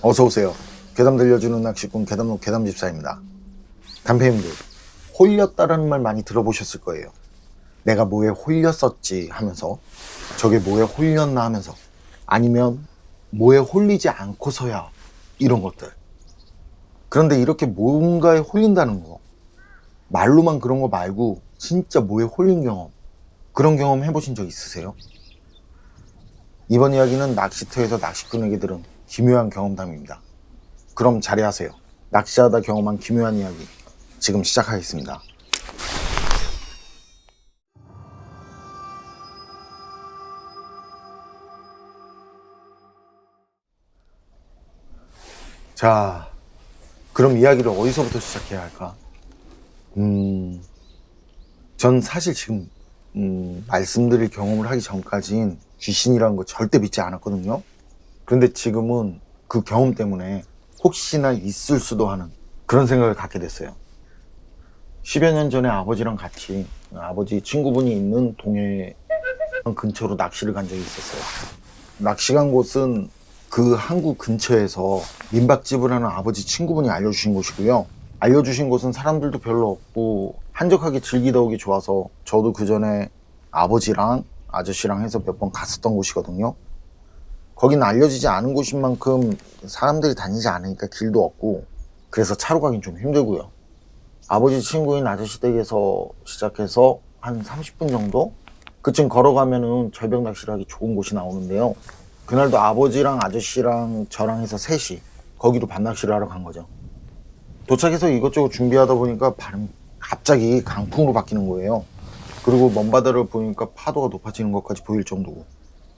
어서오세요. 괴담 들려주는 낚시꾼 괴담록 괴담집사입니다. 간패님들, 홀렸다라는 말 많이 들어보셨을 거예요. 내가 뭐에 홀렸었지 하면서, 저게 뭐에 홀렸나 하면서, 아니면 뭐에 홀리지 않고서야 이런 것들. 그런데 이렇게 뭔가에 홀린다는 거, 말로만 그런 거 말고 진짜 뭐에 홀린 경험, 그런 경험 해보신 적 있으세요? 이번 이야기는 낚시터에서 낚시꾼에게 들은 기묘한 경험담입니다. 그럼 자리하세요. 낚시하다 경험한 기묘한 이야기 지금 시작하겠습니다. 자, 그럼 이야기를 어디서부터 시작해야 할까? 전 사실 지금 말씀드릴 경험을 하기 전까진 귀신이라는 거 절대 믿지 않았거든요. 그런데 지금은 그 경험 때문에 혹시나 있을 수도 하는 그런 생각을 갖게 됐어요. 10여 년 전에 아버지랑 같이 아버지 친구분이 있는 동해 근처로 낚시를 간 적이 있었어요. 낚시 간 곳은 그 항구 근처에서 민박집을 하는 아버지 친구분이 알려주신 곳이고요. 알려주신 곳은 사람들도 별로 없고 한적하게 즐기다 오기 좋아서 저도 그 전에 아버지랑 아저씨랑 해서 몇 번 갔었던 곳이거든요. 거긴 알려지지 않은 곳인 만큼 사람들이 다니지 않으니까 길도 없고 그래서 차로 가긴 좀 힘들고요. 아버지 친구인 아저씨 댁에서 시작해서 한 30분 정도? 그쯤 걸어가면은 절벽 낚시를 하기 좋은 곳이 나오는데요. 그날도 아버지랑 아저씨랑 저랑 해서 셋이 거기로 밤낚시를 하러 간 거죠. 도착해서 이것저것 준비하다 보니까 바람이 갑자기 강풍으로 바뀌는 거예요. 그리고 먼 바다를 보니까 파도가 높아지는 것까지 보일 정도고.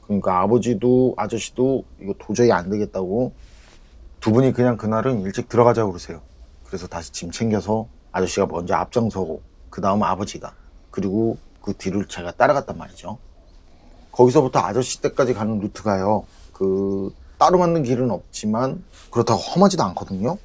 그러니까 아버지도 아저씨도 이거 도저히 안 되겠다고 두 분이 그냥 그날은 일찍 들어가자고 그러세요. 그래서 다시 짐 챙겨서 아저씨가 먼저 앞장서고 그 다음 아버지가 그리고 그 뒤를 제가 따라갔단 말이죠. 거기서부터 아저씨 댁까지 가는 루트가요. 따로 만든 길은 없지만 그렇다고 험하지도 않거든요.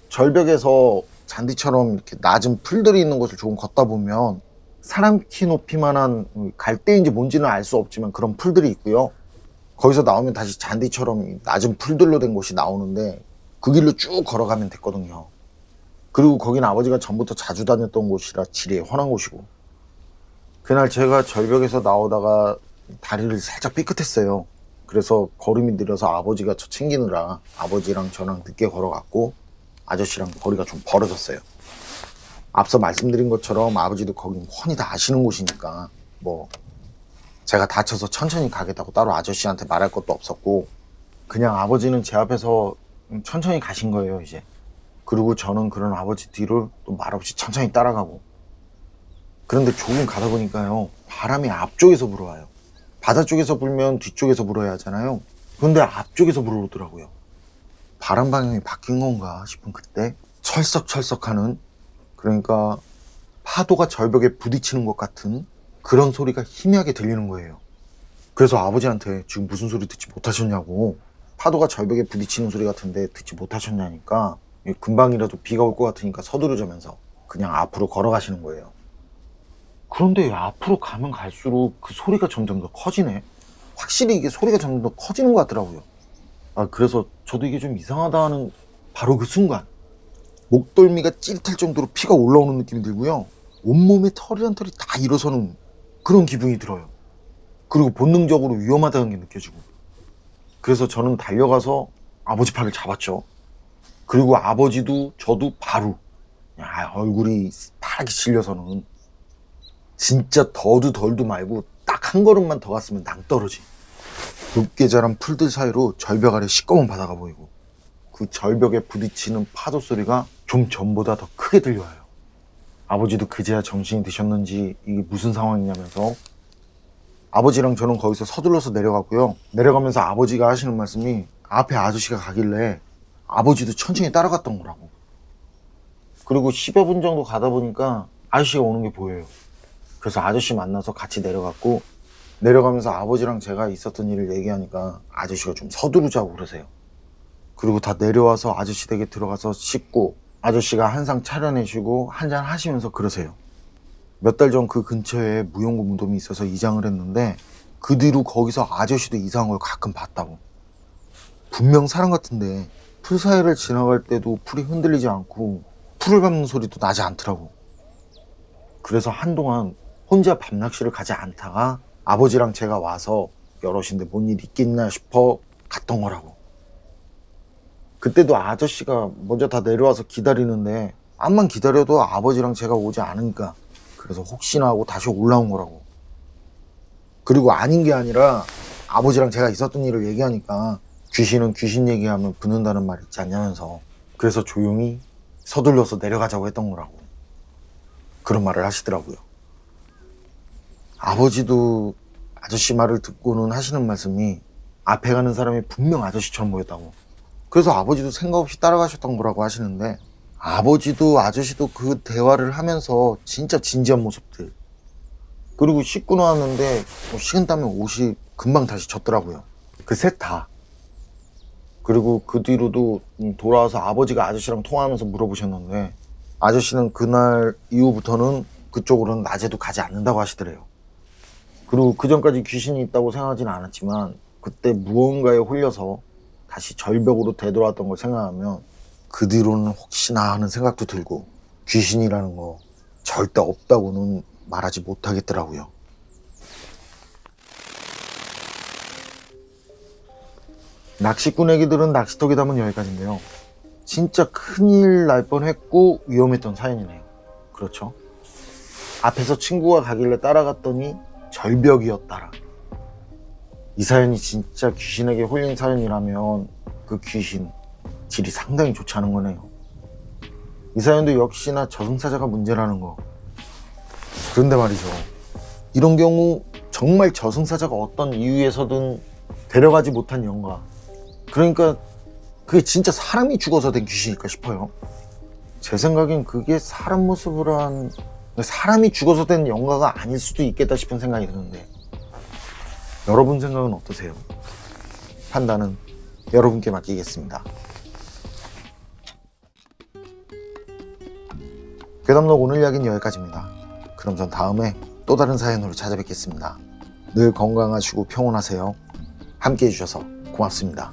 절벽에서 잔디처럼 이렇게 낮은 풀들이 있는 곳을 조금 걷다 보면 사람 키 높이만한 갈대인지 뭔지는 알 수 없지만 그런 풀들이 있고요. 거기서 나오면 다시 잔디처럼 낮은 풀들로 된 곳이 나오는데 그 길로 쭉 걸어가면 됐거든요. 그리고 거긴 아버지가 전부터 자주 다녔던 곳이라 지리에 훤한 곳이고. 그날 제가 절벽에서 나오다가 다리를 살짝 삐끗했어요. 그래서 걸음이 느려서 아버지가 저 챙기느라 아버지랑 저랑 늦게 걸어갔고 아저씨랑 거리가 좀 벌어졌어요. 앞서 말씀드린 것처럼 아버지도 거긴 훤히 다 아시는 곳이니까 뭐 제가 다쳐서 천천히 가겠다고 따로 아저씨한테 말할 것도 없었고 그냥 아버지는 제 앞에서 천천히 가신 거예요 이제. 그리고 저는 그런 아버지 뒤를 또 말없이 천천히 따라가고. 그런데 조금 가다 보니까요 바람이 앞쪽에서 불어와요. 바다 쪽에서 불면 뒤쪽에서 불어야 하잖아요. 근데 앞쪽에서 불어오더라고요. 바람 방향이 바뀐 건가 싶은 그때 철썩철썩하는, 그러니까 파도가 절벽에 부딪히는 것 같은 그런 소리가 희미하게 들리는 거예요. 그래서 아버지한테 지금 무슨 소리 듣지 못하셨냐고, 파도가 절벽에 부딪히는 소리 같은데 듣지 못하셨냐니까 금방이라도 비가 올 것 같으니까 서두르자면서 그냥 앞으로 걸어가시는 거예요. 그런데 앞으로 가면 갈수록 그 소리가 점점 더 커지네. 확실히 이게 소리가 점점 더 커지는 것 같더라고요. 그래서 저도 이게 좀 이상하다 하는 바로 그 순간 목덜미가 찌릿할 정도로 피가 올라오는 느낌이 들고요. 온몸에 털이란 털이 다 일어서는 그런 기분이 들어요. 그리고 본능적으로 위험하다는 게 느껴지고. 그래서 저는 달려가서 아버지 팔을 잡았죠. 그리고 아버지도 저도 바로 얼굴이 파랗게 질려서는 진짜 더도 덜도 말고 딱 한 걸음만 더 갔으면 낭떠러지. 높게 자란 풀들 사이로 절벽 아래 시꺼먼 바다가 보이고 그 절벽에 부딪히는 파도 소리가 좀 전보다 더 크게 들려와요. 아버지도 그제야 정신이 드셨는지 이게 무슨 상황이냐면서 아버지랑 저는 거기서 서둘러서 내려갔고요. 내려가면서 아버지가 하시는 말씀이 앞에 아저씨가 가길래 아버지도 천천히 따라갔던 거라고. 그리고 10여 분 정도 가다 보니까 아저씨가 오는 게 보여요. 그래서 아저씨 만나서 같이 내려갔고, 내려가면서 아버지랑 제가 있었던 일을 얘기하니까 아저씨가 좀 서두르자고 그러세요. 그리고 다 내려와서 아저씨 댁에 들어가서 씻고 아저씨가 한상 차려내시고 한잔 하시면서 그러세요. 몇 달 전 그 근처에 무용고 무덤이 있어서 이장을 했는데 그 뒤로 거기서 아저씨도 이상한 걸 가끔 봤다고. 분명 사람 같은데 풀 사이를 지나갈 때도 풀이 흔들리지 않고 풀을 밟는 소리도 나지 않더라고. 그래서 한동안 혼자 밤낚시를 가지 않다가 아버지랑 제가 와서 여럿인데 뭔 일 있겠나 싶어 갔던 거라고. 그때도 아저씨가 먼저 다 내려와서 기다리는데 암만 기다려도 아버지랑 제가 오지 않으니까 그래서 혹시나 하고 다시 올라온 거라고. 그리고 아닌 게 아니라 아버지랑 제가 있었던 일을 얘기하니까 귀신은 귀신 얘기하면 붙는다는 말 있지 않냐면서 그래서 조용히 서둘러서 내려가자고 했던 거라고. 그런 말을 하시더라고요. 아버지도 아저씨 말을 듣고는 하시는 말씀이 앞에 가는 사람이 분명 아저씨처럼 보였다고. 그래서 아버지도 생각 없이 따라가셨던 거라고 하시는데 아버지도 아저씨도 그 대화를 하면서 진짜 진지한 모습들, 그리고 씻고 나왔는데 식은땀에 옷이 금방 다시 젖더라고요. 그 셋 다. 그리고 그 뒤로도 돌아와서 아버지가 아저씨랑 통화하면서 물어보셨는데 아저씨는 그날 이후부터는 그쪽으로는 낮에도 가지 않는다고 하시더래요. 그리고 그 전까지 귀신이 있다고 생각하지는 않았지만 그때 무언가에 홀려서 다시 절벽으로 되돌아왔던 걸 생각하면 그 뒤로는 혹시나 하는 생각도 들고 귀신이라는 거 절대 없다고는 말하지 못하겠더라고요. 낚시꾼 애기들은 낚시터기 담은 여기까지인데요. 진짜 큰일 날 뻔했고 위험했던 사연이네요. 그렇죠? 앞에서 친구가 가길래 따라갔더니 절벽이었다라. 이 사연이 진짜 귀신에게 홀린 사연이라면 그 귀신 질이 상당히 좋지 않은 거네요. 이 사연도 역시나 저승사자가 문제라는 거. 그런데 말이죠, 이런 경우 정말 저승사자가 어떤 이유에서든 데려가지 못한 영가, 그러니까 그게 진짜 사람이 죽어서 된 귀신일까 싶어요. 제 생각엔 그게 사람 모습을 한 사람이 죽어서 된 영가가 아닐 수도 있겠다 싶은 생각이 드는데 여러분 생각은 어떠세요? 판단은 여러분께 맡기겠습니다. 괴담록 오늘 이야기는 여기까지입니다. 그럼 전 다음에 또 다른 사연으로 찾아뵙겠습니다. 늘 건강하시고 평온하세요. 함께 해주셔서 고맙습니다.